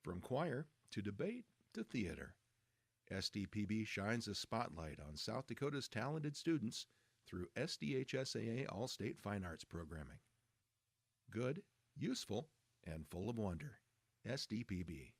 From choir to debate to theater, SDPB shines a spotlight on South Dakota's talented students through SDHSAA All-State Fine Arts programming. Good, useful, and full of wonder. SDPB.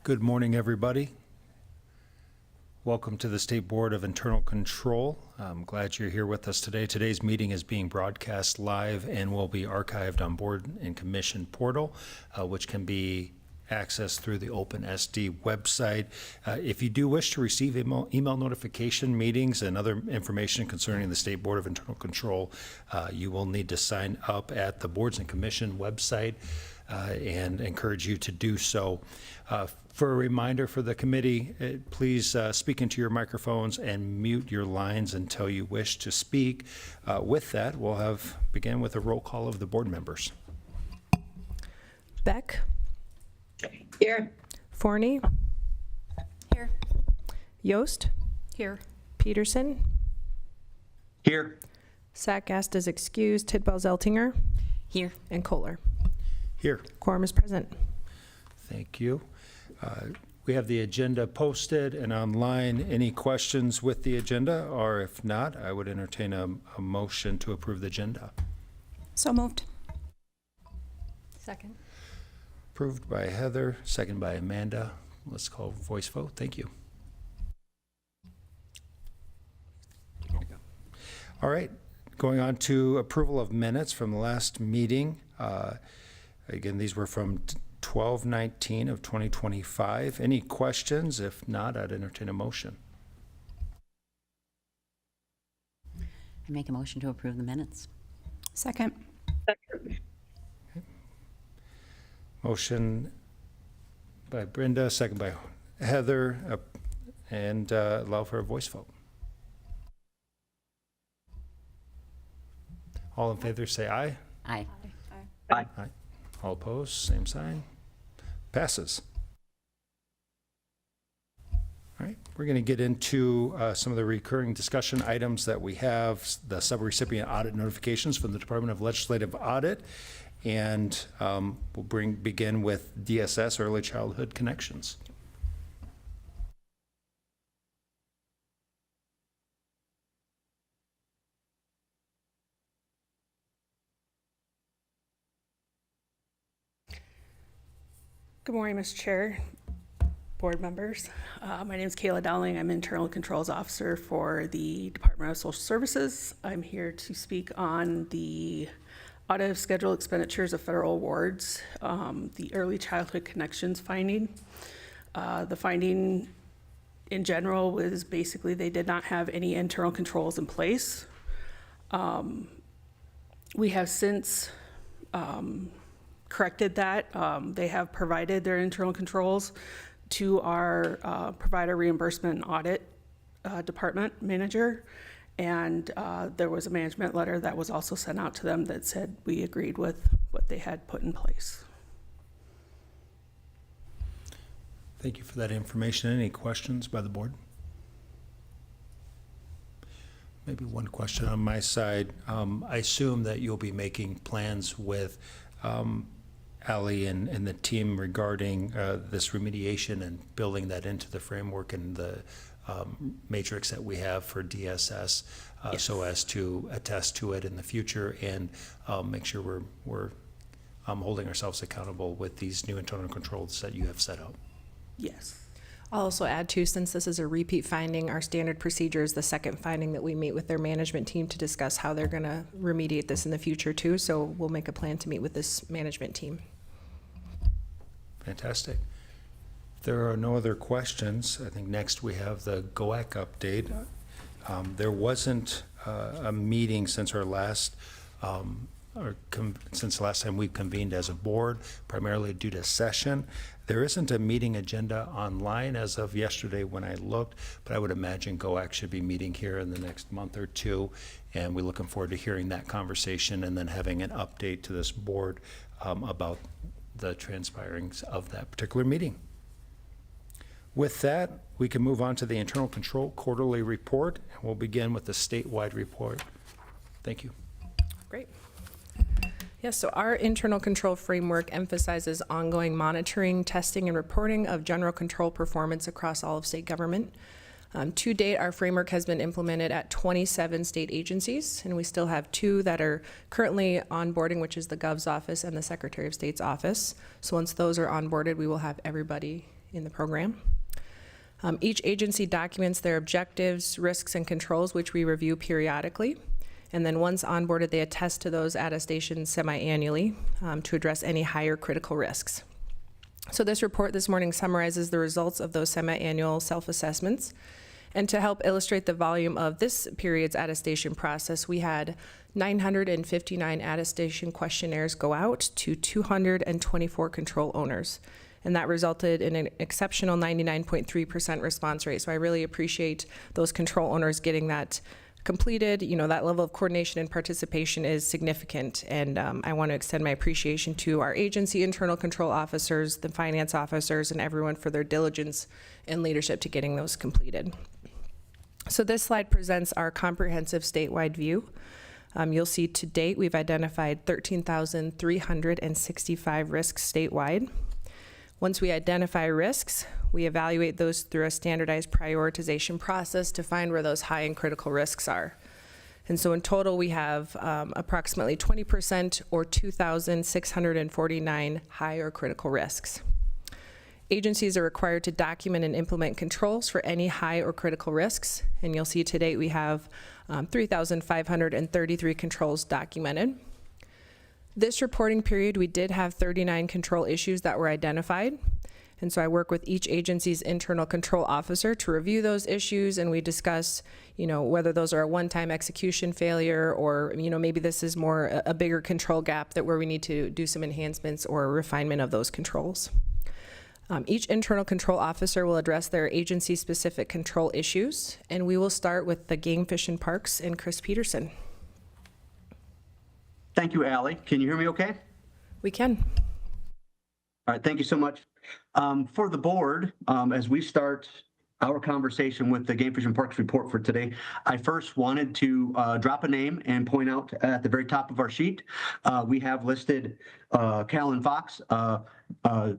Good morning, everybody. Welcome to the State Board of Internal Control. I'm glad you're here with us today. Today's meeting is being broadcast live and will be archived on Board and Commission portal, which can be accessed through the OpenSD website. If you do wish to receive email notification meetings and other information concerning the State Board of Internal Control, you will need to sign up at the Boards and Commission website and encourage you to do so. For a reminder for the committee, please speak into your microphones and mute your lines until you wish to speak. With that, we'll begin with a roll call of the board members. Beck. Here. Forney. Here. Yost. Here. Peterson. Here. Sackgast is excused. Tidwell Zeltinger. Here. And Kohler. Here. Quorum is present. Thank you. We have the agenda posted and online. Any questions with the agenda? Or if not, I would entertain a motion to approve the agenda. So moved. Second. Approved by Heather, second by Amanda. Let's call voice vote. Thank you. All right, going on to approval of minutes from the last meeting. Again, these were from 12/19 of 2025. Any questions? If not, I'd entertain a motion. I make a motion to approve the minutes. Second. Motion by Brenda, second by Heather, and allow for a voice vote. All in favor say aye. Aye. Aye. Aye. All opposed, same sign. Passes. All right, we're going to get into some of the recurring discussion items that we have, the subrecipient audit notifications from the Department of Legislative Audit, and we'll begin with DSS, Early Childhood Connections. Good morning, Mr. Chair, board members. My name is Kayla Dowling. I'm Internal Controls Officer for the Department of Social Services. I'm here to speak on the audit of scheduled expenditures of federal awards, the Early Childhood Connections finding. The finding in general was basically they did not have any internal controls in place. We have since corrected that. They have provided their internal controls to our provider reimbursement and audit department manager. And there was a management letter that was also sent out to them that said we agreed with what they had put in place. Thank you for that information. Any questions by the board? Maybe one question on my side. I assume that you'll be making plans with Ally and the team regarding this remediation and building that into the framework and the matrix that we have for DSS, Yes. so as to attest to it in the future and make sure we're holding ourselves accountable with these new internal controls that you have set out. Yes. I'll also add too, since this is a repeat finding, our standard procedure is the second finding that we meet with their management team to discuss how they're going to remediate this in the future too. So we'll make a plan to meet with this management team. Fantastic. If there are no other questions, I think next we have the GOAC update. There wasn't a meeting since our last, since the last time we convened as a board, primarily due to session. There isn't a meeting agenda online as of yesterday when I looked, but I would imagine GOAC should be meeting here in the next month or two, and we're looking forward to hearing that conversation and then having an update to this board about the transpirings of that particular meeting. With that, we can move on to the internal control quarterly report, and we'll begin with the statewide report. Thank you. Great. Yes, so our internal control framework emphasizes ongoing monitoring, testing, and reporting of general control performance across all of state government. To date, our framework has been implemented at 27 state agencies, and we still have 2 that are currently onboarding, which is the Gov's office and the Secretary of State's office. So once those are onboarded, we will have everybody in the program. Each agency documents their objectives, risks, and controls, which we review periodically. And then once onboarded, they attest to those attestations semi-annually to address any higher critical risks. So this report this morning summarizes the results of those semi-annual self-assessments. And to help illustrate the volume of this period's attestation process, we had 959 attestation questionnaires go out to 224 control owners. And that resulted in an exceptional 99.3% response rate. So I really appreciate those control owners getting that completed. You know, that level of coordination and participation is significant, and I want to extend my appreciation to our agency internal control officers, the finance officers, and everyone for their diligence and leadership to getting those completed. So this slide presents our comprehensive statewide view. You'll see to date we've identified 13,365 risks statewide. Once we identify risks, we evaluate those through a standardized prioritization process to find where those high and critical risks are. And so in total, we have approximately 20% or 2,649 high or critical risks. Agencies are required to document and implement controls for any high or critical risks. And you'll see to date we have 3,533 controls documented. This reporting period, we did have 39 control issues that were identified. And so I work with each agency's internal control officer to review those issues, and we discuss, you know, whether those are a one-time execution failure or, you know, maybe this is more a bigger control gap that where we need to do some enhancements or refinement of those controls. Each internal control officer will address their agency-specific control issues, and we will start with the Game Fish and Parks and Chris Peterson. Thank you, Ally. Can you hear me okay? We can. All right, thank you so much. For the board, as we start our conversation with the Game Fish and Parks report for today, I first wanted to drop a name and point out at the very top of our sheet, we have listed Callan Fox.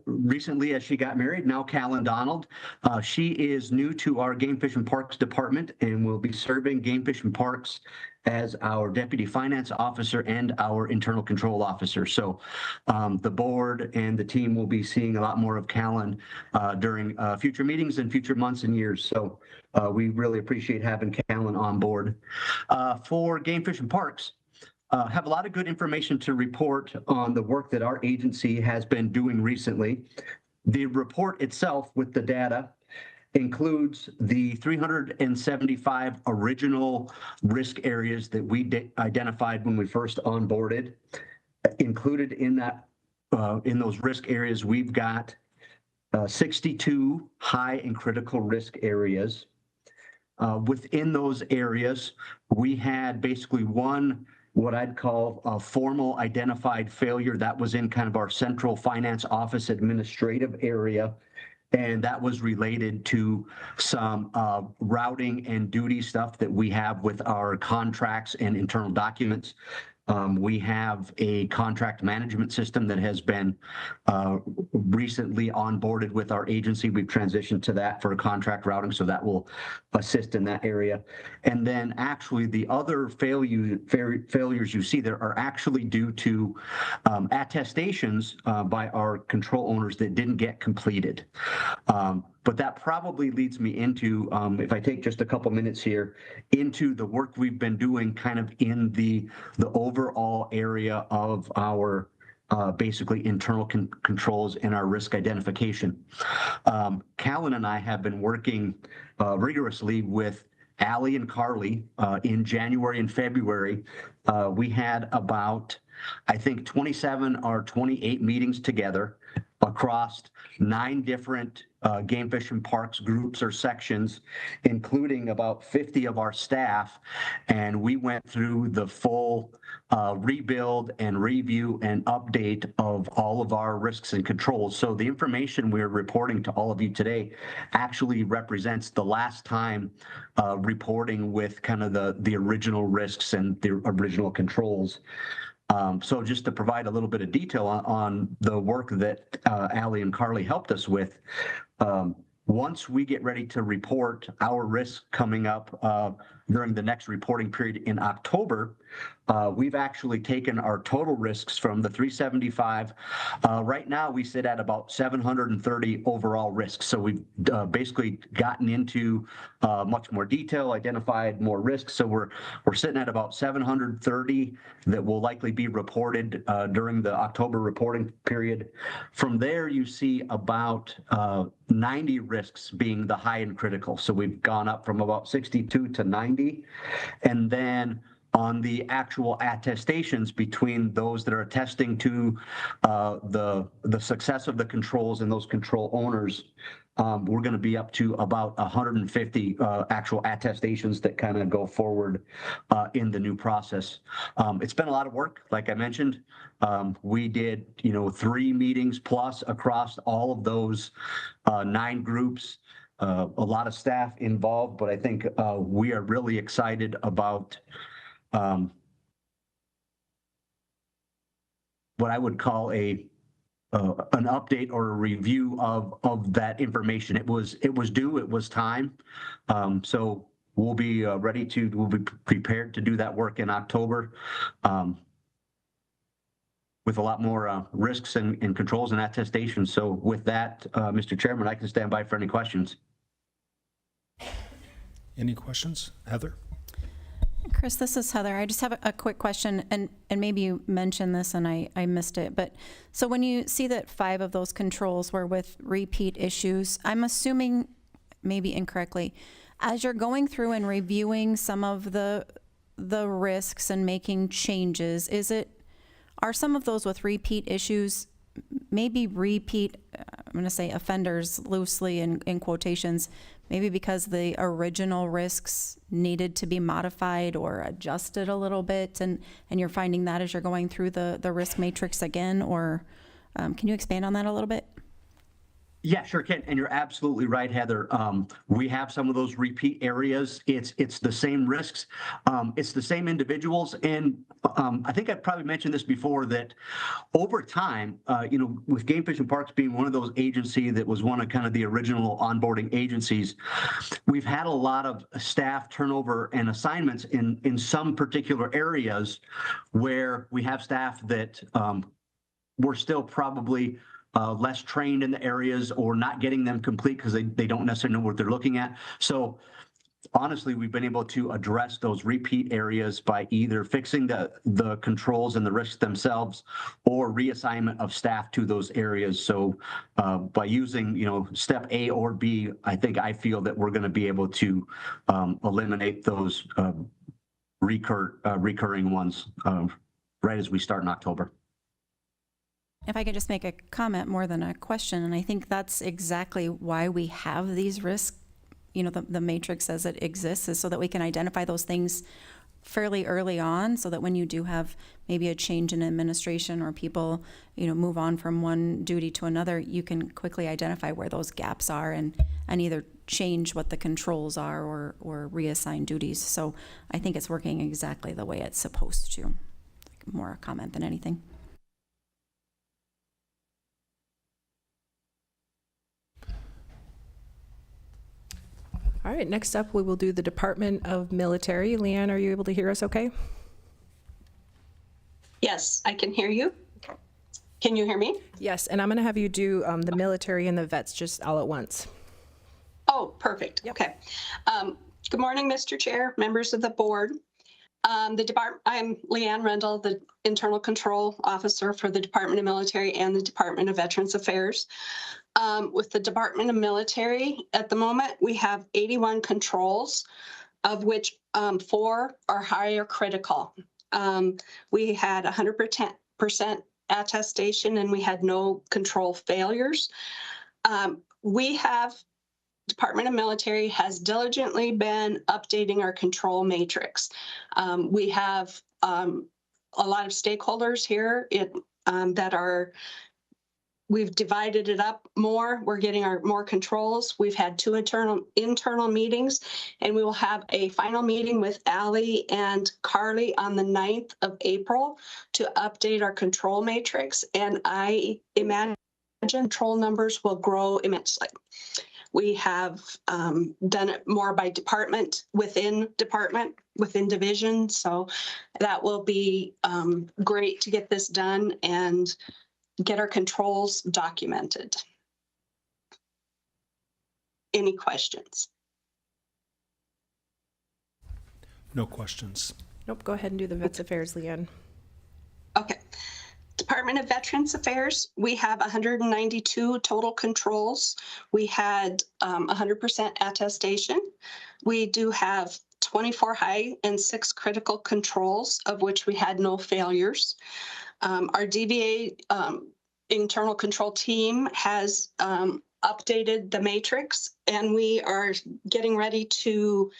Recently, as she got married, now Callan Donald. She is new to our Game Fish and Parks department and will be serving Game Fish and Parks as our deputy finance officer and our internal control officer. So the board and the team will be seeing a lot more of Callan during future meetings and future months and years. So we really appreciate having Callan on board. For Game Fish and Parks, have a lot of good information to report on the work that our agency has been doing recently. The report itself with the data includes the 375 original risk areas that we identified when we first onboarded. Included in that, in those risk areas, we've got 62 high and critical risk areas. Within those areas, we had basically one, what I'd call a formal identified failure that was in kind of our central finance office administrative area. And that was related to some routing and duty stuff that we have with our contracts and internal documents. We have a contract management system that has been recently onboarded with our agency. We've transitioned to that for contract routing, so that will assist in that area. And then actually the other failures you see there are actually due to attestations by our control owners that didn't get completed. But that probably leads me into, if I take just a couple minutes here, into the work we've been doing kind of in the overall area of our basically internal controls and our risk identification. Callan and I have been working rigorously with Allie and Carly in January and February. We had about, I think, 27 or 28 meetings together across 9 different game fish and parks groups or sections, including about 50 of our staff. And we went through the full rebuild and review and update of all of our risks and controls. So the information we're reporting to all of you today actually represents the last time reporting with kind of the original risks and the original controls. So just to provide a little bit of detail on the work that Allie and Carly helped us with, once we get ready to report our risks coming up during the next reporting period in October, we've actually taken our total risks from the 375. Right now, we sit at about 730 overall risks. So we've basically gotten into much more detail, identified more risks. So we're sitting at about 730 that will likely be reported during the October reporting period. From there, you see about 90 risks being the high and critical. So we've gone up from about 62 to 90. And then on the actual attestations between those that are attesting to the success of the controls and those control owners, we're going to be up to about 150 actual attestations that kind of go forward in the new process. It's been a lot of work, like I mentioned. We did, 3 meetings plus across all of those 9 groups. A lot of staff involved, but I think we are really excited about what I would call an update or a review of that information. It was due, it was time. So we'll be we'll be prepared to do that work in October with a lot more risks and controls and attestations. So with that, Mr. Chairman, I can stand by for any questions. Any questions? Heather? Chris, this is Heather. I just have a quick question, and maybe you mentioned this and I missed it. But so when you see that 5 of those controls were with repeat issues, I'm assuming, maybe incorrectly, as you're going through and reviewing some of the risks and making changes, are some of those with repeat issues, maybe repeat, I'm going to say offenders loosely in quotations, maybe because the original risks needed to be modified or adjusted a little bit, and you're finding that as you're going through the risk matrix again, or can you expand on that a little bit? Yeah, sure, Ken, and you're absolutely right, Heather. We have some of those repeat areas. It's the same risks. It's the same individuals. And I think I've probably mentioned this before, that over time, with Game Fish and Parks being one of those agencies that was one of kind of the original onboarding agencies, we've had a lot of staff turnover and assignments in some particular areas where we have staff that we're still probably less trained in the areas or not getting them complete because they don't necessarily know what they're looking at. So honestly, we've been able to address those repeat areas by either fixing the controls and the risks themselves or reassignment of staff to those areas. So by using, step A or B, I feel that we're going to be able to eliminate those recurring ones right as we start in October. If I could just make a comment more than a question, and I think that's exactly why we have these risks, the matrix as it exists, is so that we can identify those things fairly early on, so that when you do have maybe a change in administration or people, move on from one duty to another, you can quickly identify where those gaps are and either change what the controls are or reassign duties. So I think it's working exactly the way it's supposed to. More a comment than anything. All right, next up, we will do the Department of Military. Leanne, are you able to hear us okay? Yes, I can hear you. Can you hear me? Yes, and I'm going to have you do the military and the vets just all at once. Oh, perfect. Okay. Good morning, Mr. Chair, members of the board. I'm Leanne Rendell, the Internal Control Officer for the Department of Military and the Department of Veterans Affairs. With the Department of Military, at the moment, we have 81 controls, of which 4 are higher critical. We had 100% attestation and we had no control failures. Department of Military has diligently been updating our control matrix. We have a lot of stakeholders here we've divided it up more. We're getting more controls. We've had 2 internal meetings, and we will have a final meeting with Allie and Carly on the 9th of April to update our control matrix. And I imagine control numbers will grow immensely. We have done it more by department, within division. So that will be great to get this done and get our controls documented. Any questions? No questions. Nope, go ahead and do the vets affairs, Leanne. Okay. Department of Veterans Affairs, we have 192 total controls. We had 100% attestation. We do have 24 high and 6 critical controls, of which we had no failures. Our DVA internal control team has updated the matrix, and we are getting ready to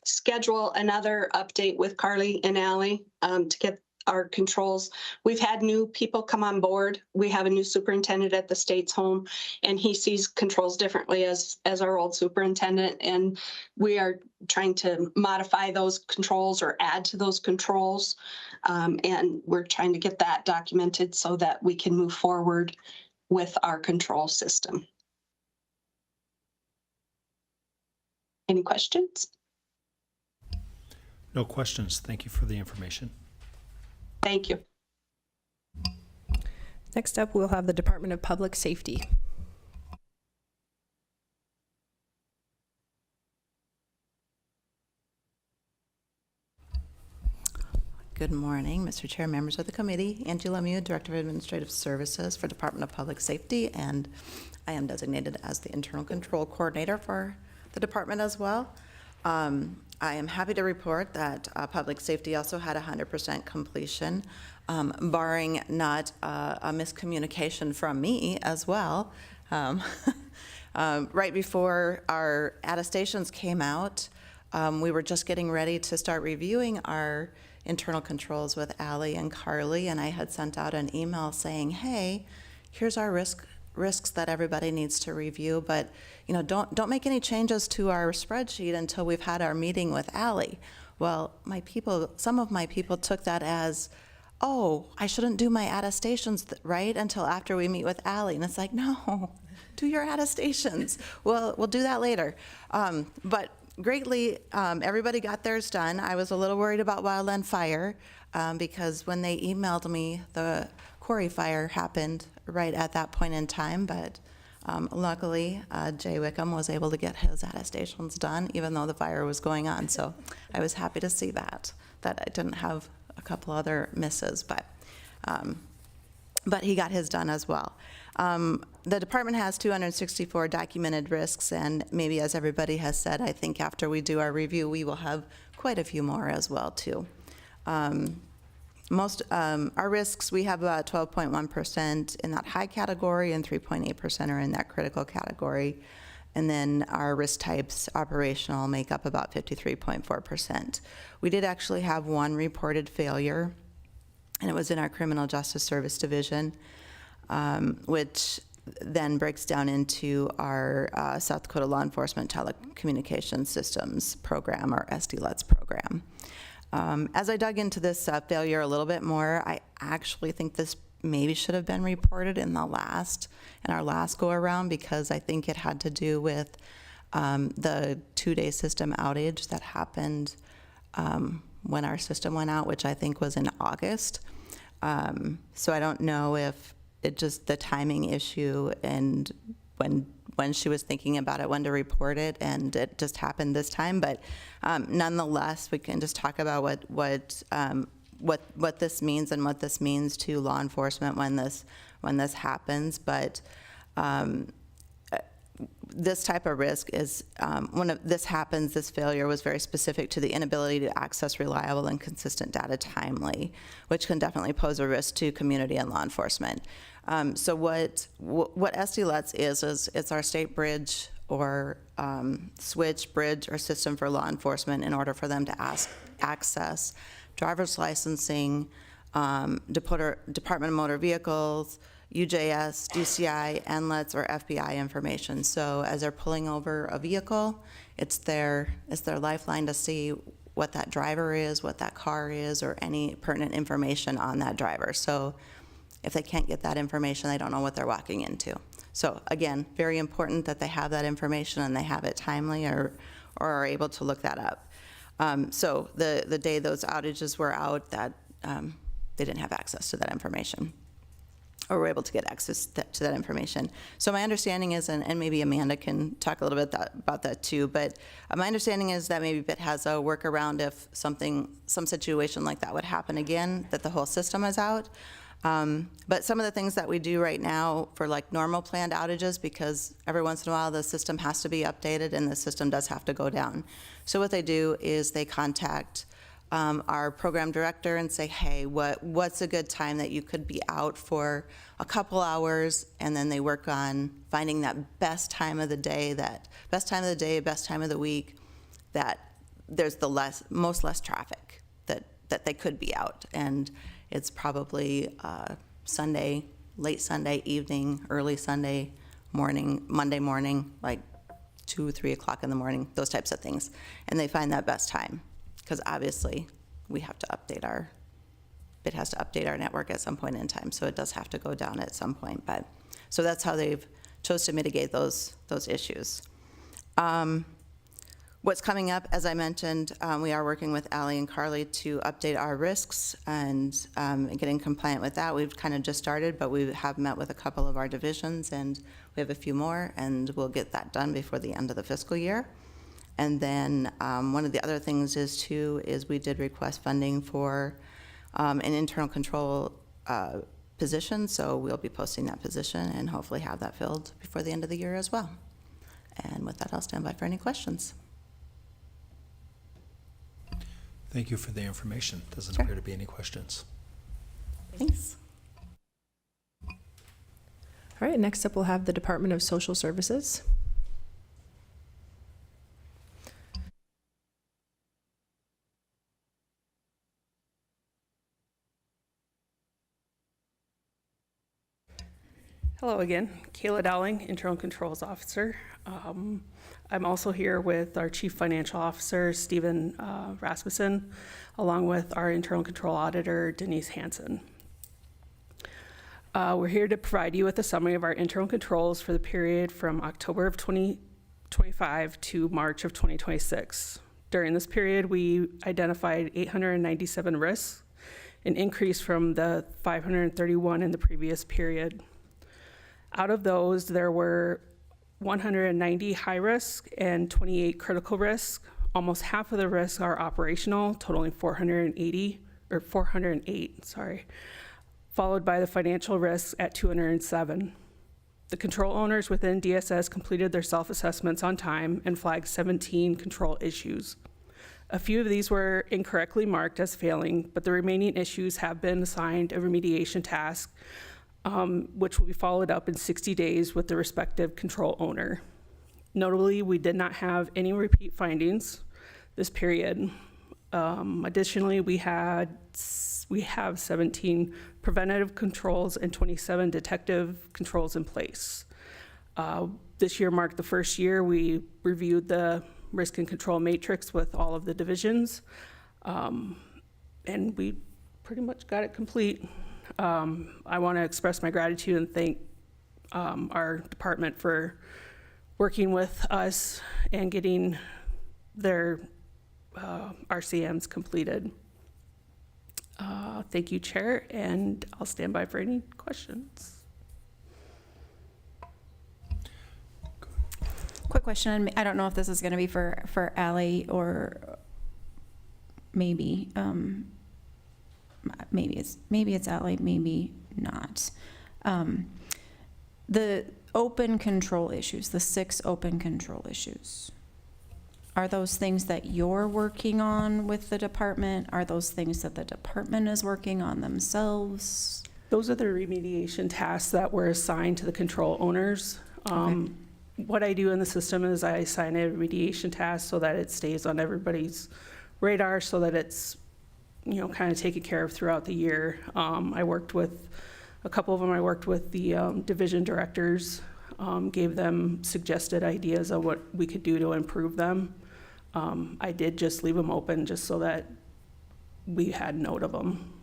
schedule another update with Carly and Allie to get our controls. We've had new people come on board. We have a new superintendent at the States Home, and he sees controls differently as our old superintendent. And we are trying to modify those controls or add to those controls. And we're trying to get that documented so that we can move forward with our control system. Any questions? No questions. Thank you for the information. Thank you. Next up, we'll have the Department of Public Safety. Good morning, Mr. Chair, members of the committee. Angie Lemieux, Director of Administrative Services for Department of Public Safety, and I am designated as the Internal Control Coordinator for the department as well. I am happy to report that Public Safety also had 100% completion, barring not a miscommunication from me as well. Right before our attestations came out, we were just getting ready to start reviewing our internal controls with Allie and Carly, and I had sent out an email saying, hey, here's our risks that everybody needs to review, but don't make any changes to our spreadsheet until we've had our meeting with Allie. Well, some of my people took that as, oh, I shouldn't do my attestations right until after we meet with Allie. And it's like, no, do your attestations. We'll do that later. But greatly, everybody got theirs done. I was a little worried about Wildland Fire because when they emailed me, the quarry fire happened right at that point in time, but Luckily, Jay Wickham was able to get his attestations done, even though the fire was going on. So I was happy to see that I didn't have a couple other misses, but he got his done as well. The department has 264 documented risks, and maybe as everybody has said, I think after we do our review, we will have quite a few more as well too. Our risks, we have about 12.1% in that high category and 3.8% are in that critical category. And then our risk types, operational, make up about 53.4%. We did actually have one reported failure, and it was in our Criminal Justice Service Division, which then breaks down into our South Dakota Law Enforcement Telecommunications Systems Program, or SDLETS program. As I dug into this failure a little bit more, I actually think this maybe should have been reported in our last go around, because I think it had to do with the 2-day system outage that happened when our system went out, which I think was in August. So I don't know if it just the timing issue and when she was thinking about it, when to report it, and it just happened this time. But nonetheless, we can just talk about what this means and what this means to law enforcement when this happens. But this type of risk is this failure was very specific to the inability to access reliable and consistent data timely, which can definitely pose a risk to community and law enforcement. So what SDLETS is it's our state bridge or switch, bridge, or system for law enforcement in order for them to access driver's licensing, Department of Motor Vehicles, UJS, DCI, NLETS, or FBI information. So as they're pulling over a vehicle, it's their lifeline to see what that driver is, what that car is, or any pertinent information on that driver. So if they can't get that information, they don't know what they're walking into. So again, very important that they have that information and they have it timely or are able to look that up. So the day those outages were out, that they didn't have access to that information, or were able to get access to that information. So my understanding is, and maybe Amanda can talk a little bit about that too, but my understanding is that maybe BIT has a workaround if some situation like that would happen again, that the whole system is out. But some of the things that we do right now for like normal planned outages, because every once in a while the system has to be updated and the system does have to go down. So what they do is they contact our program director and say, hey, what's a good time that you could be out for a couple hours, and then they work on finding that best time of the day, best time of the week, that there's the most less traffic that they could be out. And it's probably Sunday, late Sunday evening, early Sunday morning, Monday morning, like 2, 3 o'clock in the morning, those types of things. And they find that best time, because obviously we have to update BIT has to update our network at some point in time, so it does have to go down at some point. But so that's how they've chose to mitigate those issues. What's coming up, as I mentioned, we are working with Allie and Carly to update our risks and getting compliant with that. We've kind of just started, but we have met with a couple of our divisions, and we have a few more, and we'll get that done before the end of the fiscal year. And then one of the other things is we did request funding for an internal control position, so we'll be posting that position and hopefully have that filled before the end of the year as well. And with that, I'll stand by for any questions. Thank you for the information. Doesn't Sure. appear to be any questions. Thanks. All right, next up we'll have the Department of Social Services. Hello again, Kayla Dowling, Internal Controls Officer. I'm also here with our Chief Financial Officer, Stephen Rasmussen, along with our Internal Control Auditor, Denise Hansen. We're here to provide you with a summary of our internal controls for the period from October of 2025 to March of 2026. During this period, we identified 897 risks, an increase from the 531 in the previous period. Out of those, there were 190 high risk and 28 critical risk. Almost half of the risks are operational, totaling 408, followed by the financial risks at 207. The control owners within DSS completed their self-assessments on time and flagged 17 control issues. A few of these were incorrectly marked as failing, but the remaining issues have been assigned a remediation task, which will be followed up in 60 days with the respective control owner. Notably, we did not have any repeat findings this period. Additionally, we have 17 preventative controls and 27 detective controls in place. This year marked the first year we reviewed the risk and control matrix with all of the divisions, and we pretty much got it complete. I want to express my gratitude and thank our department for working with us and getting their RCMs completed. Thank you, Chair, and I'll stand by for any questions. Quick question, and I don't know if this is going to be for Allie or maybe maybe it's Allie, maybe not. The open control issues, the 6 open control issues, are those things that you're working on with the department? Are those things that the department is working on themselves? Those are the remediation tasks that were assigned to the control owners. Okay. What I do in the system is I assign a remediation task so that it stays on everybody's radar, so that it's, kind of taken care of throughout the year. I worked with a couple of them. I worked with the division directors, gave them suggested ideas of what we could do to improve them. I did just leave them open just so that we had note of them.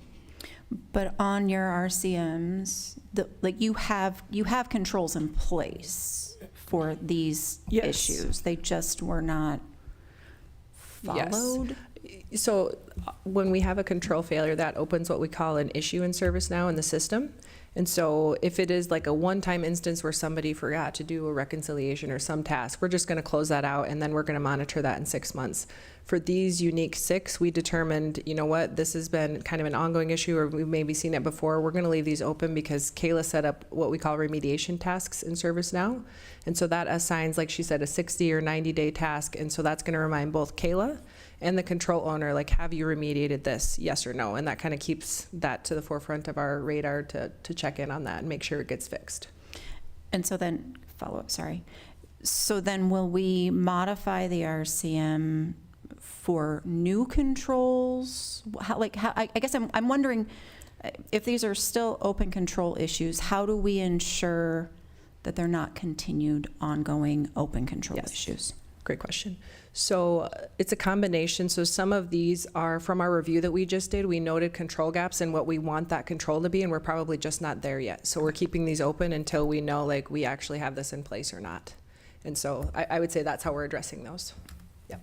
But on your RCMs, you have controls in place for these Yes. issues. They just were not followed. Yes. So when we have a control failure, that opens what we call an issue in ServiceNow in the system. And so if it is like a one-time instance where somebody forgot to do a reconciliation or some task, we're just going to close that out, and then we're going to monitor that in 6 months. For these unique 6, we determined, this has been kind of an ongoing issue, or we've maybe seen it before. We're going to leave these open because Kayla set up what we call remediation tasks in ServiceNow. And so that assigns, like she said, a 60 or 90-day task. And so that's going to remind both Kayla and the control owner, have you remediated this, yes or no? And that kind of keeps that to the forefront of our radar to check in on that and make sure it gets fixed. And so then, So then will we modify the RCM for new controls? I guess I'm wondering if these are still open control issues, how do we ensure that they're not continued ongoing open control issues? Great question. So it's a combination. So some of these are from our review that we just did. We noted control gaps and what we want that control to be, and we're probably just not there yet. So we're keeping these open until we know we actually have this in place or not. And so I would say that's how we're addressing those. Yep.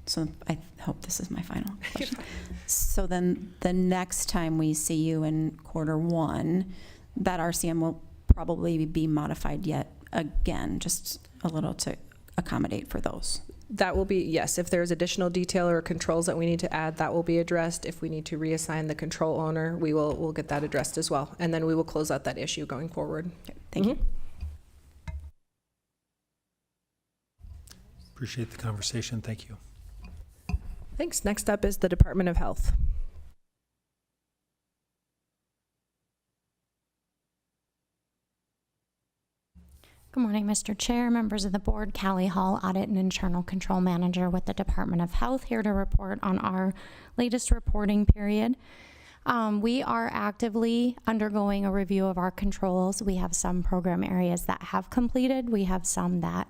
So I hope this is my final question. So then the next time we see you in Q1, that RCM will probably be modified yet again, just a little to accommodate for those. That will be, yes, if there's additional detail or controls that we need to add, that will be addressed. If we need to reassign the control owner, we'll get that addressed as well. And then we will close out that issue going forward. Okay, thank you. Appreciate the conversation. Thank you. Thanks. Next up is the Department of Health. Good morning, Mr. Chair, members of the board. Callie Hall, Audit and Internal Control Manager with the Department of Health, here to report on our latest reporting period. We are actively undergoing a review of our controls. We have some program areas that have completed. We have some that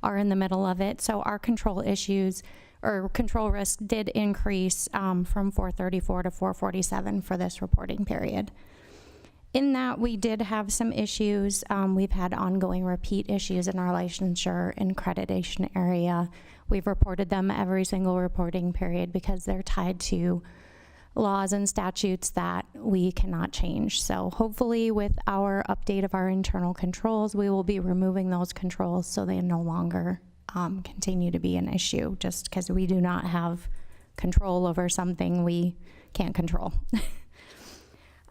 are in the middle of it. So our control issues or control risk did increase from 434 to 447 for this reporting period. In that, we did have some issues. We've had ongoing repeat issues in our licensure and accreditation area. We've reported them every single reporting period because they're tied to laws and statutes that we cannot change. So hopefully with our update of our internal controls, we will be removing those controls so they no longer continue to be an issue, just because we do not have control over something we can't control.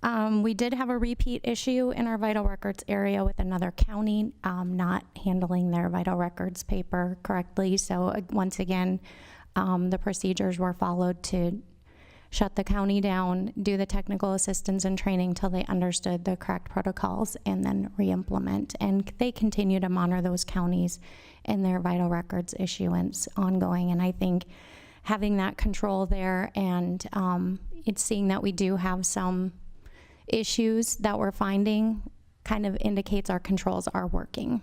We did have a repeat issue in our vital records area with another county not handling their vital records paper correctly. So once again, the procedures were followed to shut the county down, do the technical assistance and training till they understood the correct protocols, and then re-implement. And they continue to monitor those counties and their vital records issuance ongoing. And I think having that control there and it's seeing that we do have some issues that we're finding kind of indicates our controls are working.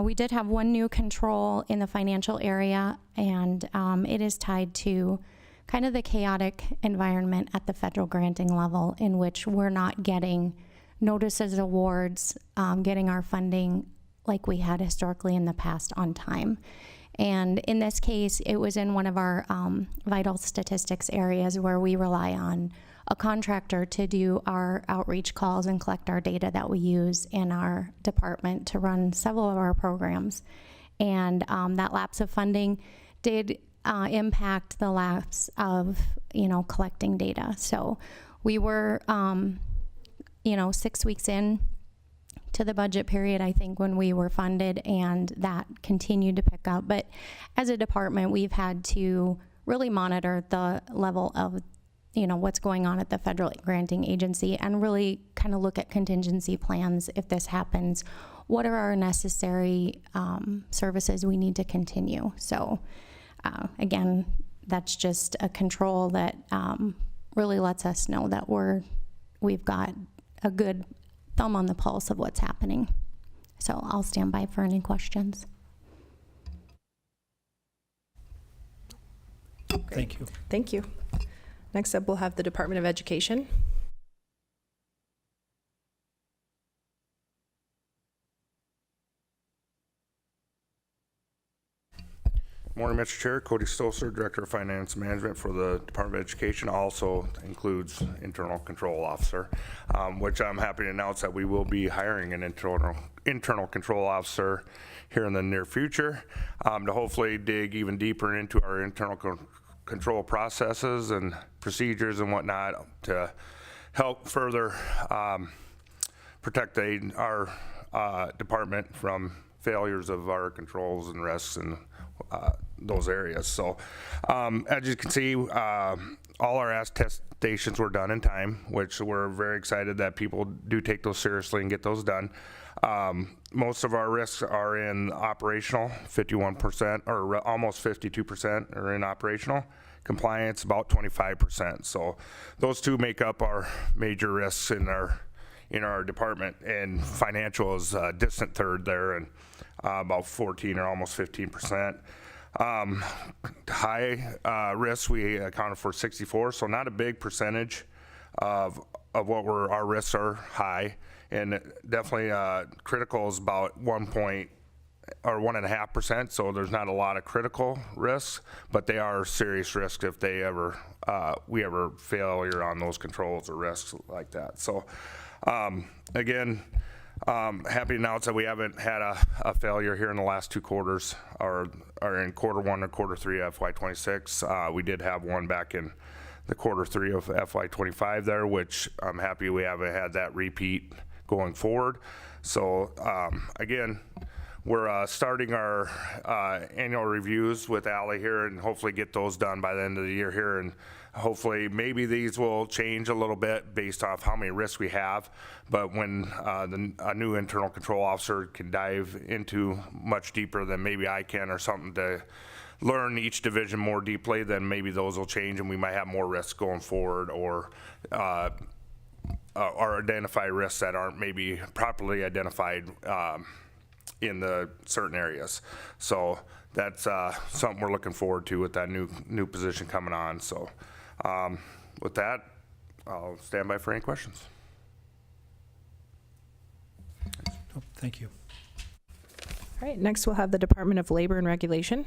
We did have one new control in the financial area, and it is tied to kind of the chaotic environment at the federal granting level, in which we're not getting notices, awards, getting our funding like we had historically in the past on time. And in this case, it was in one of our vital statistics areas where we rely on a contractor to do our outreach calls and collect our data that we use in our department to run several of our programs. And that lapse of funding did impact the lapse of, collecting data. So we were, 6 weeks in to the budget period, I think, when we were funded, and that continued to pick up. But as a department, we've had to really monitor the level of what's going on at the federal granting agency, and really kind of look at contingency plans if this happens. What are our necessary services we need to continue? So again, that's just a control that really lets us know that we've got a good thumb on the pulse of what's happening. So I'll stand by for any questions. Thank you. Thank you. Next up, we'll have the Department of Education. Morning, Mr. Chair. Cody Stosser, Director of Finance Management for the Department of Education. Also includes Internal Control Officer, which I'm happy to announce that we will be hiring an internal control officer here in the near future to hopefully dig even deeper into our internal control processes and procedures and whatnot to help further protect our department from failures of our controls and risks and those areas. So as you can see, all our attestations were done in time, which we're very excited that people do take those seriously and get those done. Most of our risks are in operational, 51%, or almost 52% are in operational. Compliance, about 25%. So those two make up our major risks in our department, and financial is a distant third there, and about 14 or almost 15%. High risk, we accounted for 64, so not a big percentage of what our risks are high, and definitely critical is about 1.5%, so there's not a lot of critical risks, but they are serious risks if we ever failure on those controls or risks like that. So again, happy to announce that we haven't had a failure here in the last 2 quarters, or in quarter 1 or quarter 3 of FY26. We did have one back in the quarter 3 of FY25 there, which I'm happy we haven't had that repeat going forward. So again, we're starting our annual reviews with Allie here, and hopefully get those done by the end of the year here, and hopefully maybe these will change a little bit based off how many risks we have. But when a new internal control officer can dive into much deeper than maybe I can, or something to learn each division more deeply, then maybe those will change and we might have more risks going forward, or identify risks that aren't maybe properly identified in the certain areas. So that's something we're looking forward to with that new position coming on. So with that, I'll stand by for any questions. Oh, thank you. All right, next we'll have the Department of Labor and Regulation.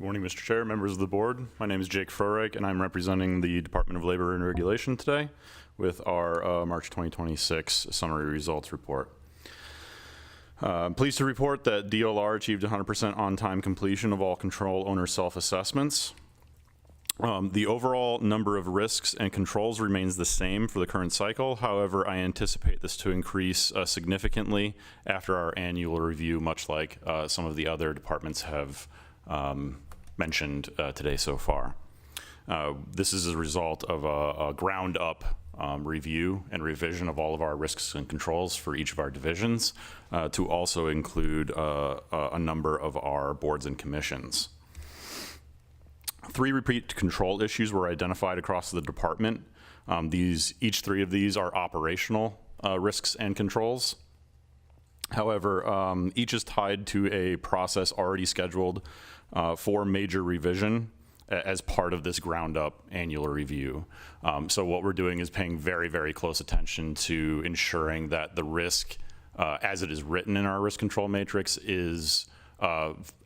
Good morning, Mr. Chair, members of the board. My name is Jake Froreich, and I'm representing the Department of Labor and Regulation today with our March 2026 summary results report. I'm pleased to report that DLR achieved 100% on-time completion of all control owner self-assessments. The overall number of risks and controls remains the same for the current cycle. However, I anticipate this to increase significantly after our annual review, much like some of the other departments have mentioned today so far. This is a result of a ground-up review and revision of all of our risks and controls for each of our divisions to also include a number of our boards and commissions. 3 repeat control issues were identified across the department. Each 3 of these are operational risks and controls. However, each is tied to a process already scheduled for major revision as part of this ground-up annual review. So what we're doing is paying very, very close attention to ensuring that the risk, as it is written in our risk control matrix, is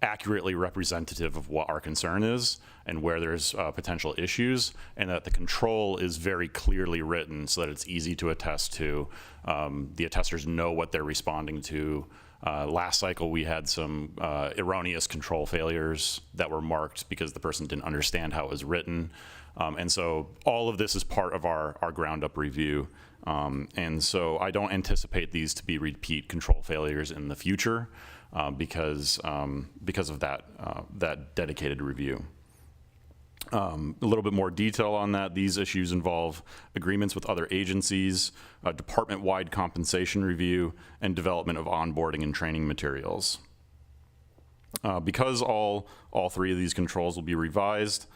accurately representative of what our concern is and where there's potential issues, and that the control is very clearly written so that it's easy to attest to. The attesters know what they're responding to. Last cycle, we had some erroneous control failures that were marked because the person didn't understand how it was written. And so all of this is part of our ground-up review. And so I don't anticipate these to be repeat control failures in the future because of that dedicated review. A little bit more detail on that. These issues involve agreements with other agencies, a department-wide compensation review, and development of onboarding and training materials. Because all 3 of these controls will be revised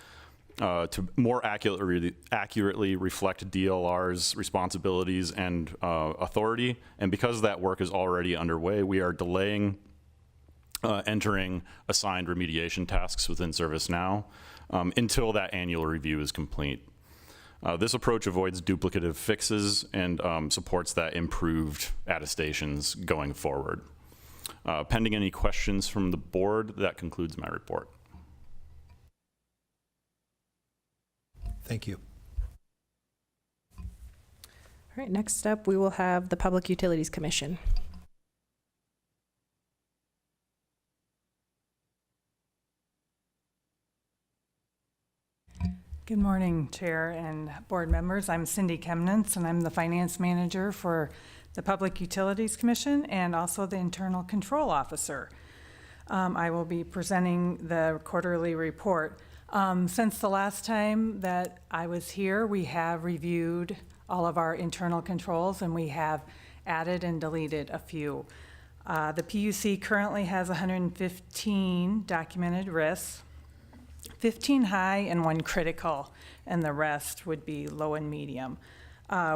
to more accurately reflect DLR's responsibilities and authority, and because that work is already underway, we are delaying entering assigned remediation tasks within ServiceNow until that annual review is complete. This approach avoids duplicative fixes and supports that improved attestations going forward. Pending any questions from the board, that concludes my report. Thank you. All right, next up, we will have the Public Utilities Commission. Good morning, Chair and board members. I'm Cindy Kemnitz, and I'm the Finance Manager for the Public Utilities Commission and also the Internal Control Officer. I will be presenting the quarterly report. Since the last time that I was here, we have reviewed all of our internal controls, and we have added and deleted a few. The PUC currently has 115 documented risks, 15 high and 1 critical, and the rest would be low and medium.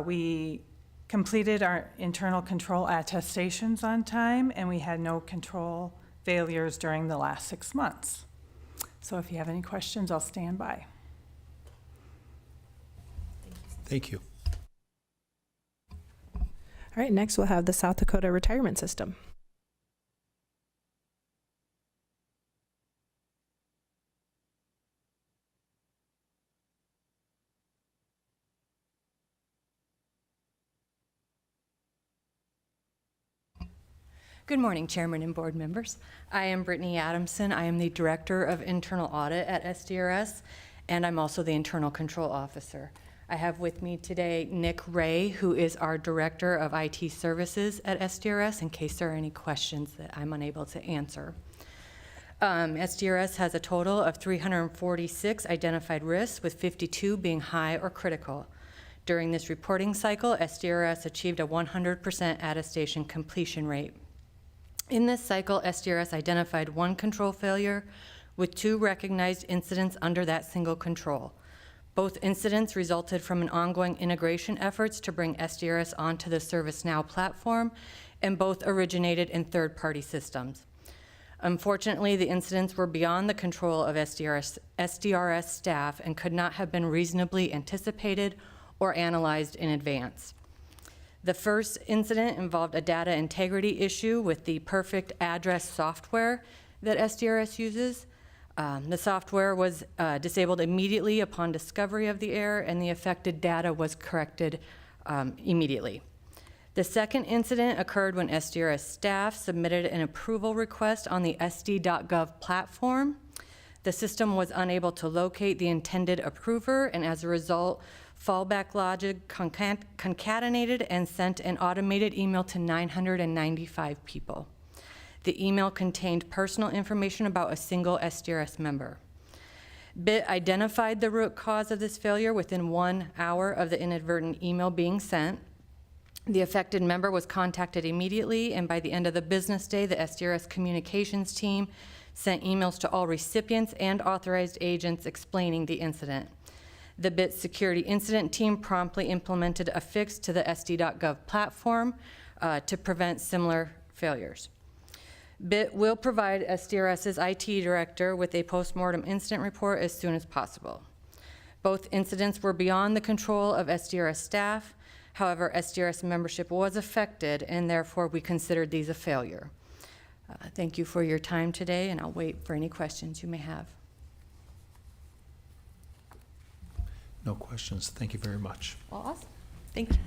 We completed our internal control attestations on time, and we had no control failures during the last 6 months. So if you have any questions, I'll stand by. Thank you. All right, next we'll have the South Dakota Retirement System. Good morning, Chairman and board members. I am Brittany Adamson. I am the Director of Internal Audit at SDRS, and I'm also the Internal Control Officer. I have with me today Nick Ray, who is our Director of IT Services at SDRS, in case there are any questions that I'm unable to answer. SDRS has a total of 346 identified risks, with 52 being high or critical. During this reporting cycle, SDRS achieved a 100% attestation completion rate. In this cycle, SDRS identified 1 control failure with 2 recognized incidents under that single control. Both incidents resulted from an ongoing integration efforts to bring SDRS onto the ServiceNow platform, and both originated in third-party systems. Unfortunately, the incidents were beyond the control of SDRS staff and could not have been reasonably anticipated or analyzed in advance. The first incident involved a data integrity issue with the Perfect Address software that SDRS uses. The software was disabled immediately upon discovery of the error, and the affected data was corrected immediately. The second incident occurred when SDRS staff submitted an approval request on the SD.gov platform. The system was unable to locate the intended approver, and as a result, fallback logic concatenated and sent an automated email to 995 people. The email contained personal information about a single SDRS member. BIT identified the root cause of this failure within 1 hour of the inadvertent email being sent. The affected member was contacted immediately, and by the end of the business day, the SDRS communications team sent emails to all recipients and authorized agents explaining the incident. The BIT security incident team promptly implemented a fix to the SD.gov platform to prevent similar failures. BIT will provide SDRS's IT director with a postmortem incident report as soon as possible. Both incidents were beyond the control of SDRS staff. However, SDRS membership was affected, and therefore we considered these a failure. Thank you for your time today, and I'll wait for any questions you may have. No questions. Thank you very much. Well, awesome. Thank you.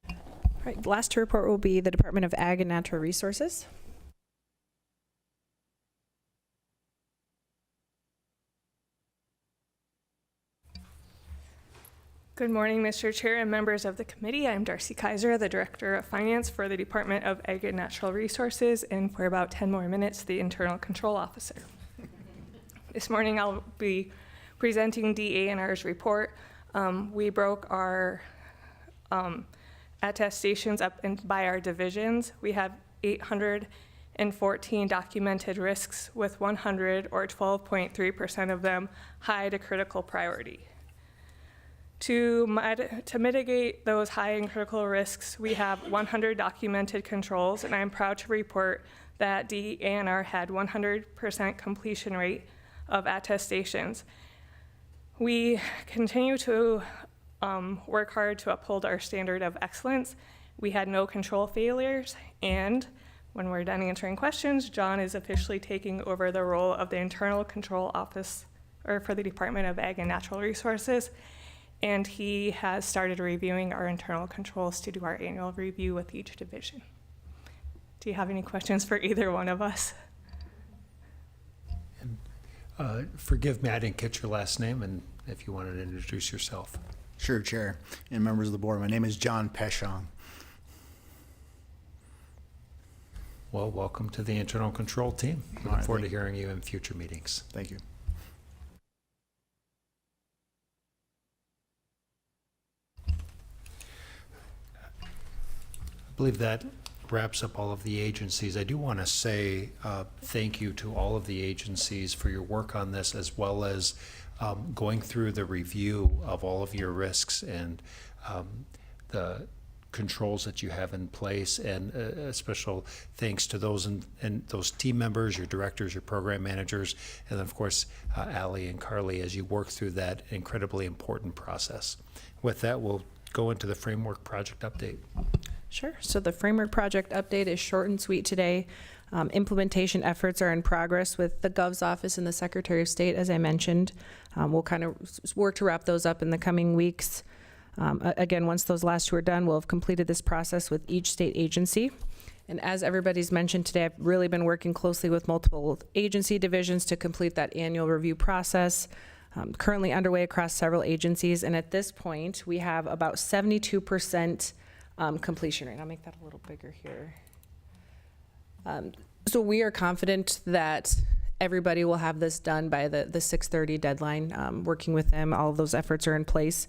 All right, the last to report will be the Department of Ag and Natural Resources. Good morning, Mr. Chair and members of the committee. I'm Darcy Kaiser, the Director of Finance for the Department of Ag and Natural Resources, and for about 10 more minutes, the Internal Control Officer. This morning, I'll be presenting DA&R's report. We broke our attestations up by our divisions. We have 814 documented risks, with 100 or 12.3% of them high to critical priority. To mitigate those high and critical risks, we have 100 documented controls, and I'm proud to report that DA&R had 100% completion rate of attestations. We continue to work hard to uphold our standard of excellence. We had no control failures, and when we're done answering questions, John is officially taking over the role of the Internal Control Officer for the Department of Ag and Natural Resources, and he has started reviewing our internal controls to do our annual review with each division. Do you have any questions for either one of us? And, forgive me, I didn't catch your last name, and if you wanted to introduce yourself. Sure, Chair and members of the board. My name is John Peshong. Well, welcome to the internal control team. Look forward to hearing you in future meetings. Thank you. I believe that wraps up all of the agencies. I do want to say thank you to all of the agencies for your work on this, as well as going through the review of all of your risks and the controls that you have in place, and a special thanks to those and those team members, your directors, your program managers, and then of course Allie and Carly as you work through that incredibly important process. With that, we'll go into the framework project update. Sure. So the framework project update is short and sweet today. Implementation efforts are in progress with the Gov's office and the Secretary of State, as I mentioned. We'll kind of work to wrap those up in the coming weeks. Again, once those last two are done, we'll have completed this process with each state agency. And as everybody's mentioned today, I've really been working closely with multiple agency divisions to complete that annual review process. Currently underway across several agencies, and at this point, we have about 72% completion rate. I'll make that a little bigger here. So we are confident that everybody will have this done by the 6:30 deadline. Working with them, all of those efforts are in place.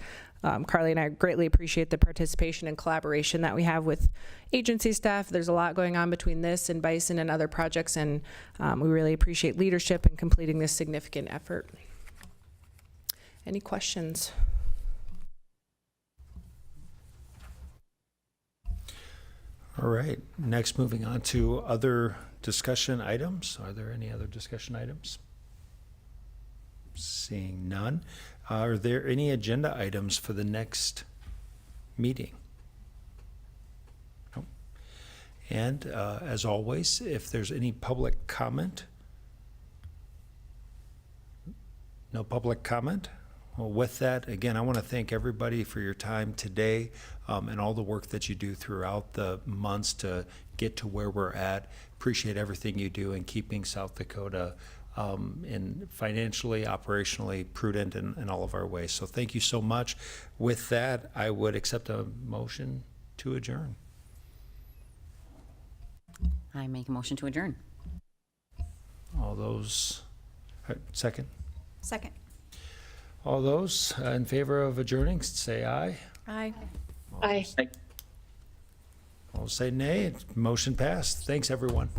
Carly and I greatly appreciate the participation and collaboration that we have with agency staff. There's a lot going on between this and Bison and other projects, and we really appreciate leadership in completing this significant effort. Any questions? All right, next moving on to other discussion items. Are there any other discussion items? Seeing none. Are there any agenda items for the next meeting? No. And as always, if there's any public comment, no public comment? Well, with that, again, I want to thank everybody for your time today and all the work that you do throughout the months to get to where we're at. Appreciate everything you do in keeping South Dakota in financially, operationally prudent in all of our ways. So thank you so much. With that, I would accept a motion to adjourn. I make a motion to adjourn. All those, second? Second. All those in favor of adjourning, say aye. Aye. Aye. All say nay. Motion passed. Thanks, everyone.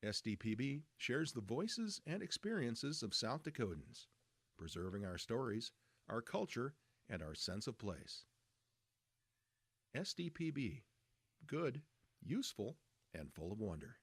SDPB shares the voices and experiences of South Dakotans, preserving our stories, our culture, and our sense of place. SDPB, good, useful, and full of wonder.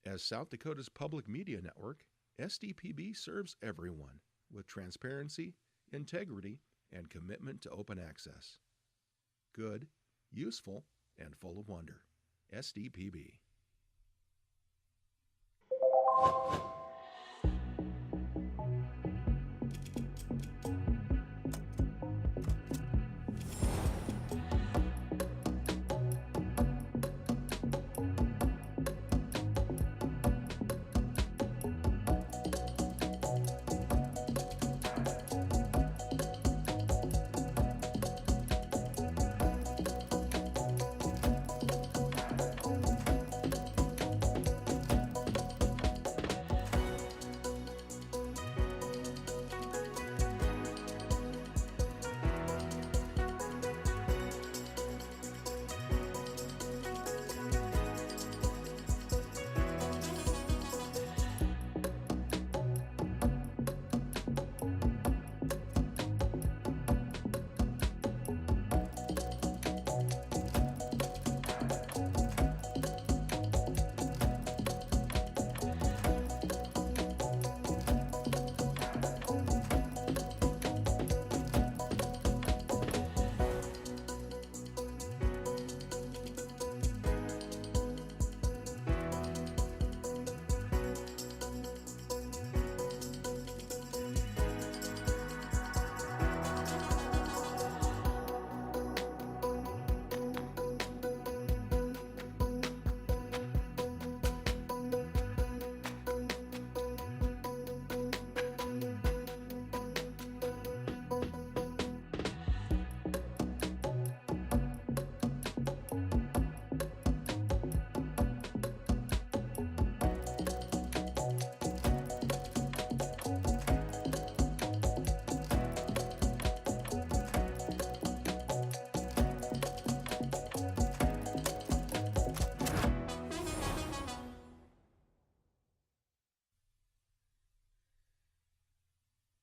As South Dakota's public media network, SDPB serves everyone with transparency, integrity, and commitment to open access. Good, useful, and full of wonder. SDPB.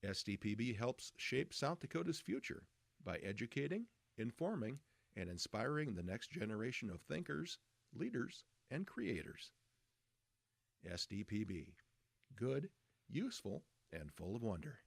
SDPB helps shape South Dakota's future by educating, informing, and inspiring the next generation of thinkers, leaders, and creators. SDPB. Good, useful, and full of wonder.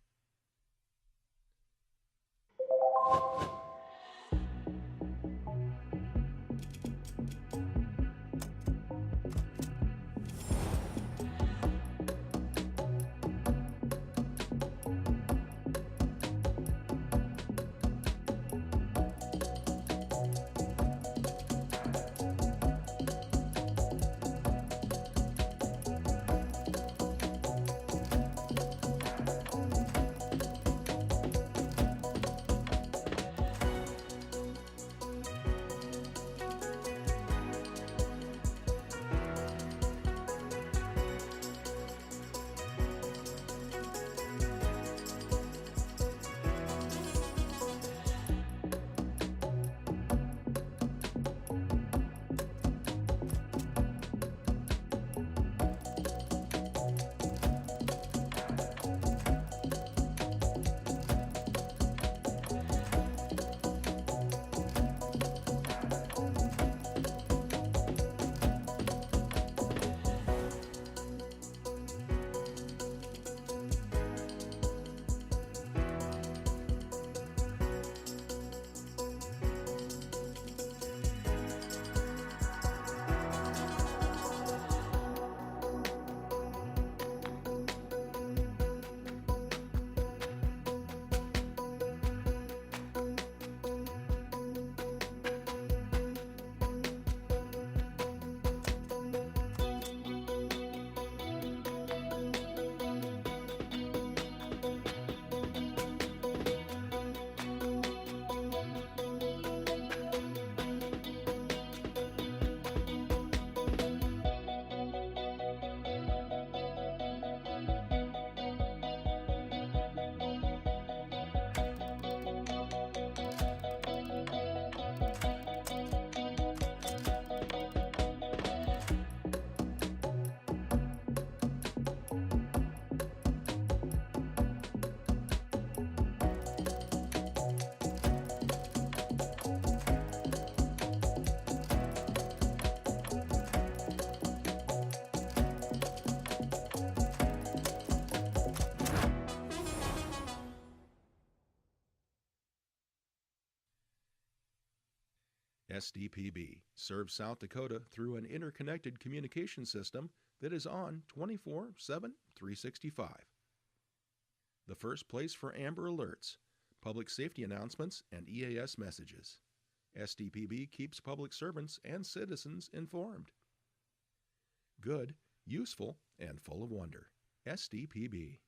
SDPB serves South Dakota through an interconnected communication system that is on 24/7, 365. The first place for Amber Alerts, public safety announcements, and EAS messages. SDPB keeps public servants and citizens informed. Good, useful, and full of wonder. SDPB.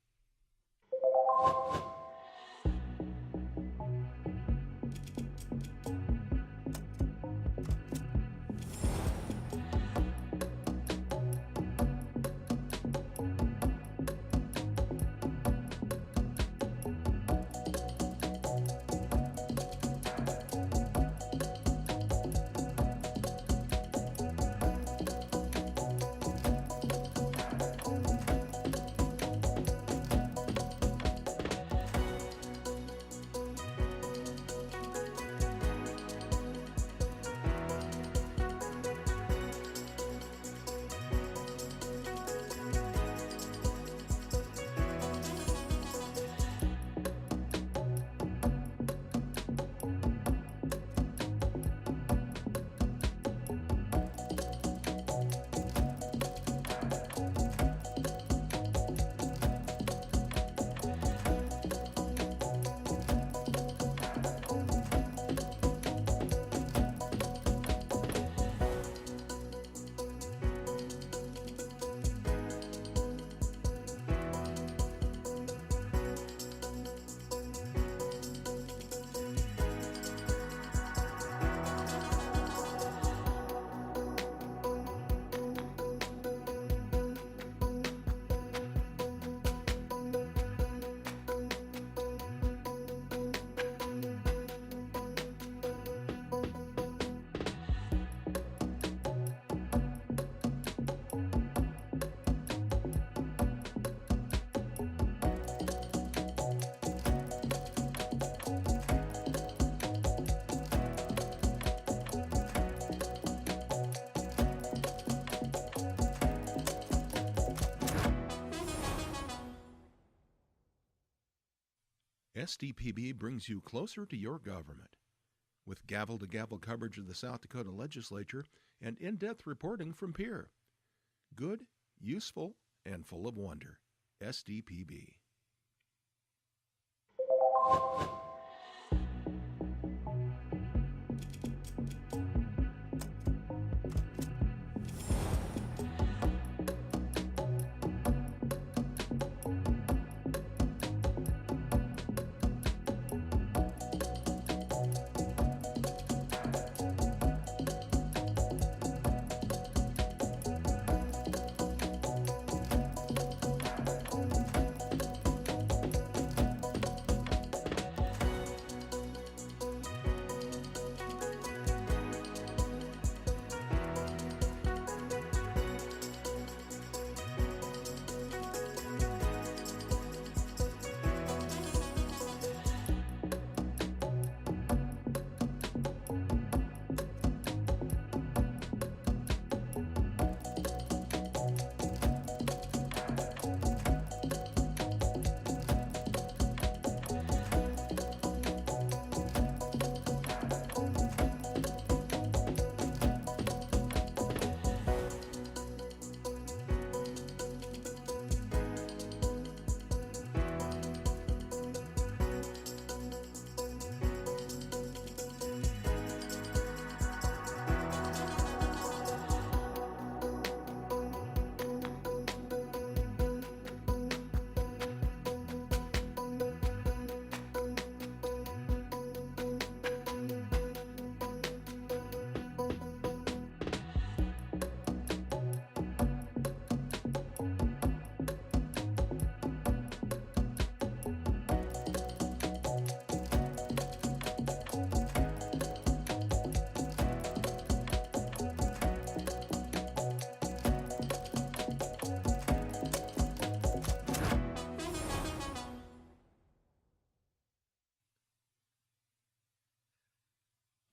SDPB brings you closer to your government. With gavel-to-gavel coverage of the South Dakota legislature and in-depth reporting from Peer. Good, useful, and full of wonder. SDPB.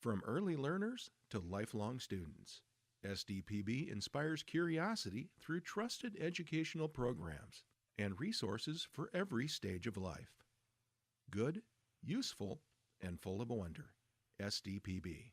From early learners to lifelong students, SDPB inspires curiosity through trusted educational programs and resources for every stage of life. Good, useful, and full of wonder. SDPB.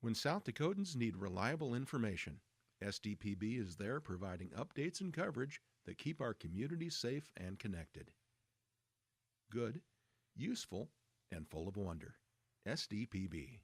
When South Dakotans need reliable information, SDPB is there providing updates and coverage that keep our communities safe and connected. Good, useful, and full of wonder. SDPB.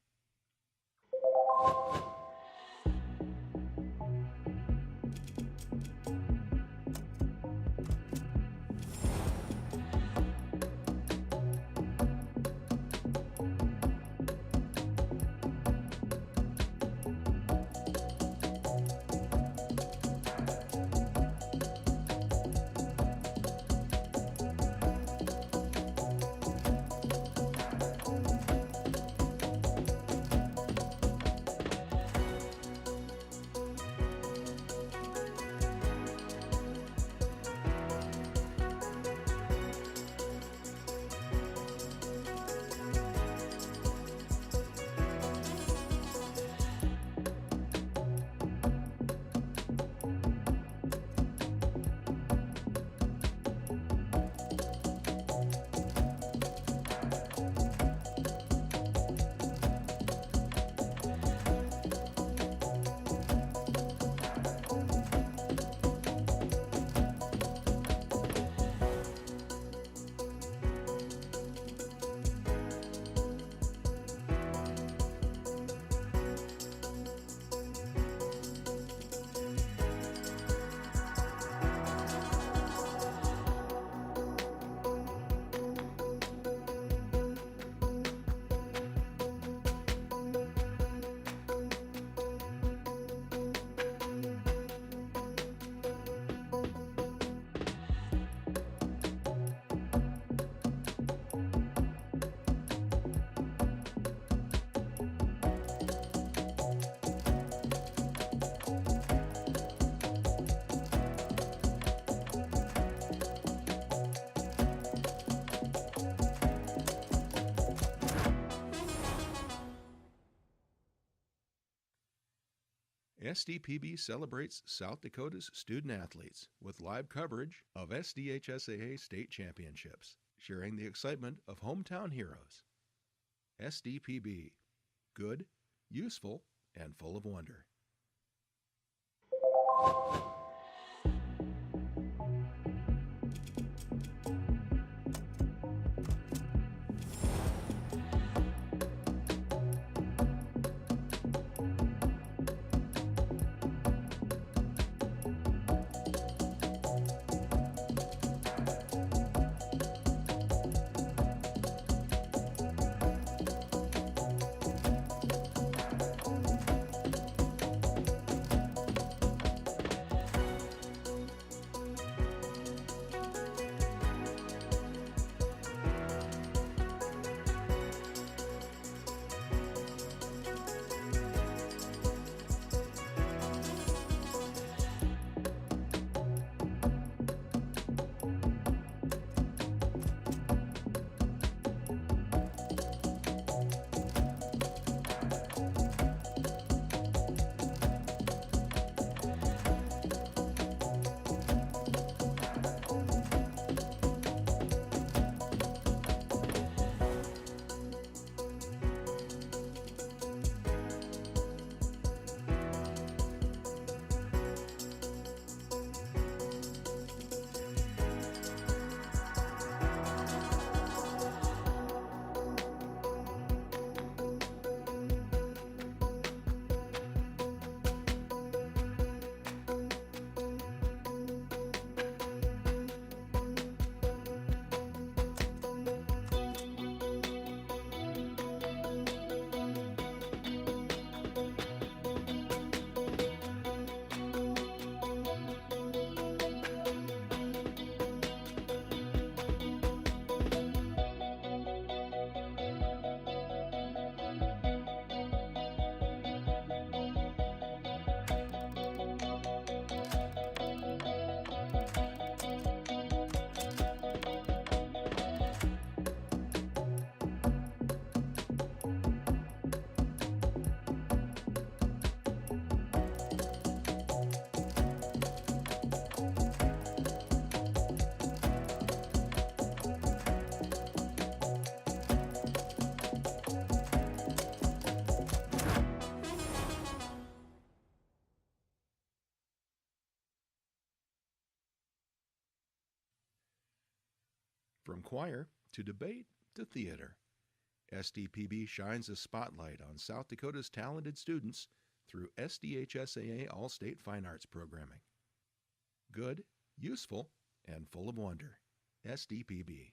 SDPB celebrates South Dakota's student athletes with live coverage of SDHSAA state championships, sharing the excitement of hometown heroes. SDPB. Good, useful, and full of wonder. From choir to debate to theater, SDPB shines a spotlight on South Dakota's talented students through SDHSAA All-State Fine Arts programming. Good, useful, and full of wonder. SDPB.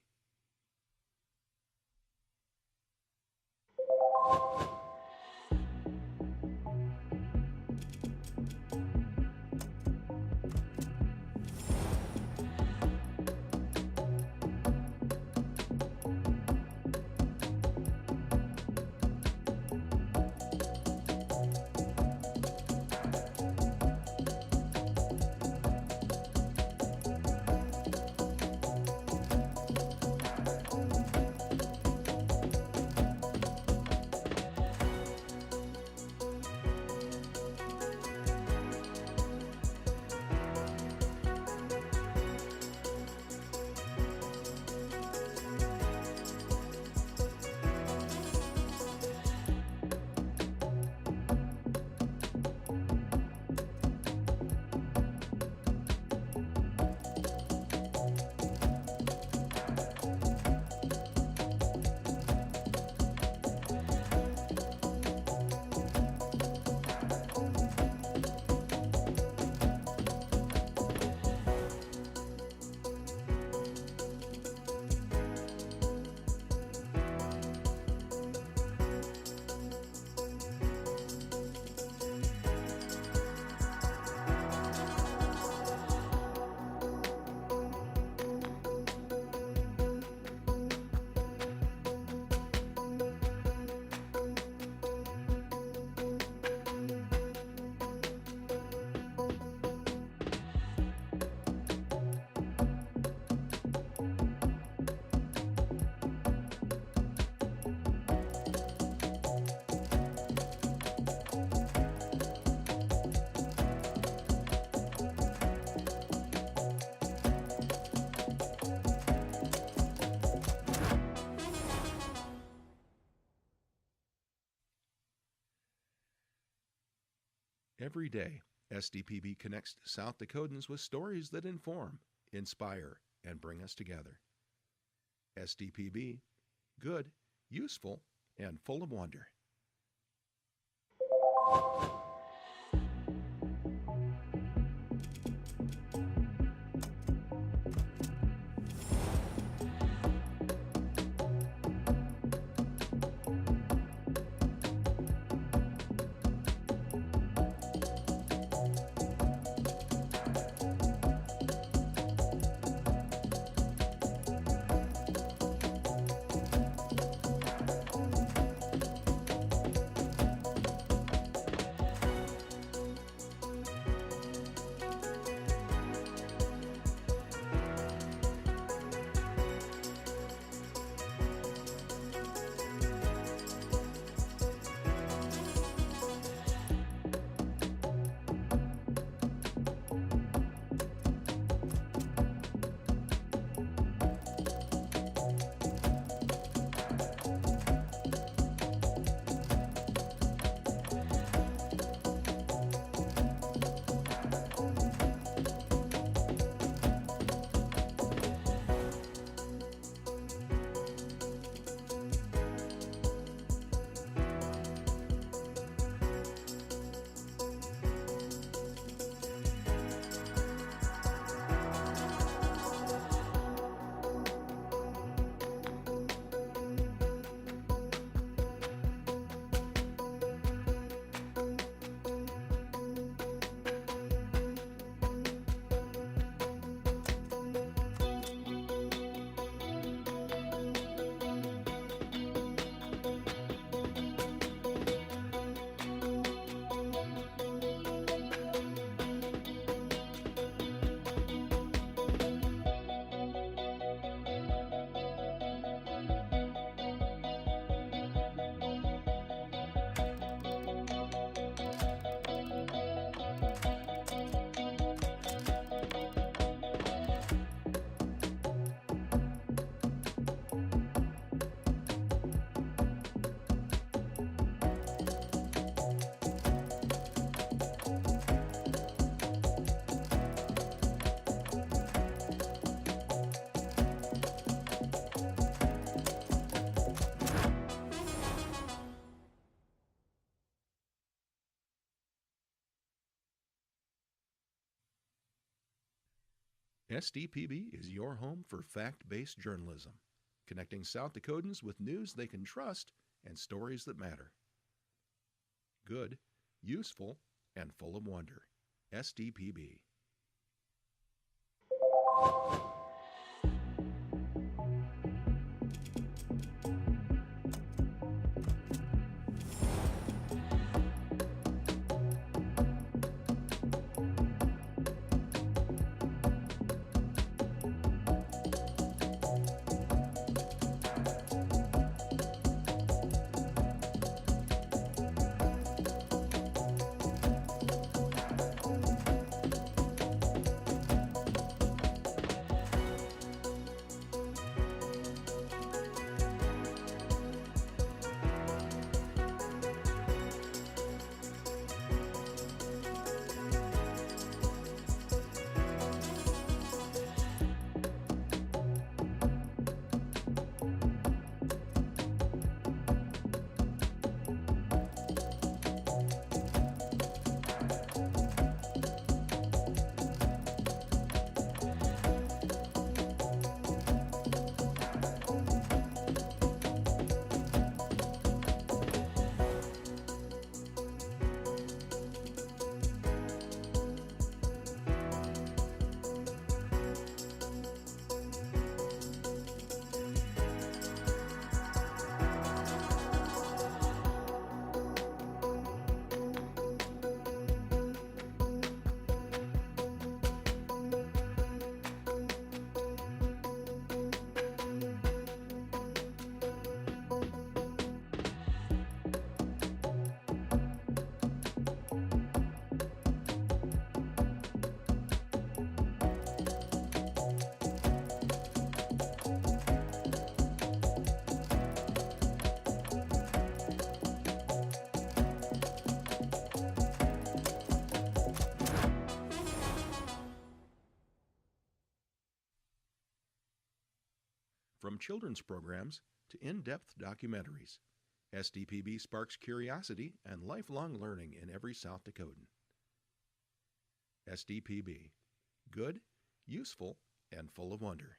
Every day, SDPB connects South Dakotans with stories that inform, inspire, and bring us together. SDPB, good, useful, and full of wonder. SDPB is your home for fact-based journalism, connecting South Dakotans with news they can trust and stories that matter. Good, useful, and full of wonder. SDPB. From children's programs to in-depth documentaries, SDPB sparks curiosity and lifelong learning in every South Dakotan. SDPB. Good, useful, and full of wonder.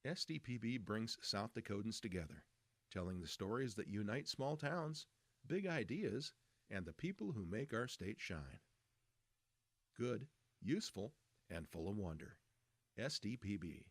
SDPB brings South Dakotans together, telling the stories that unite small towns, big ideas, and the people who make our state shine. Good, useful, and full of wonder. SDPB.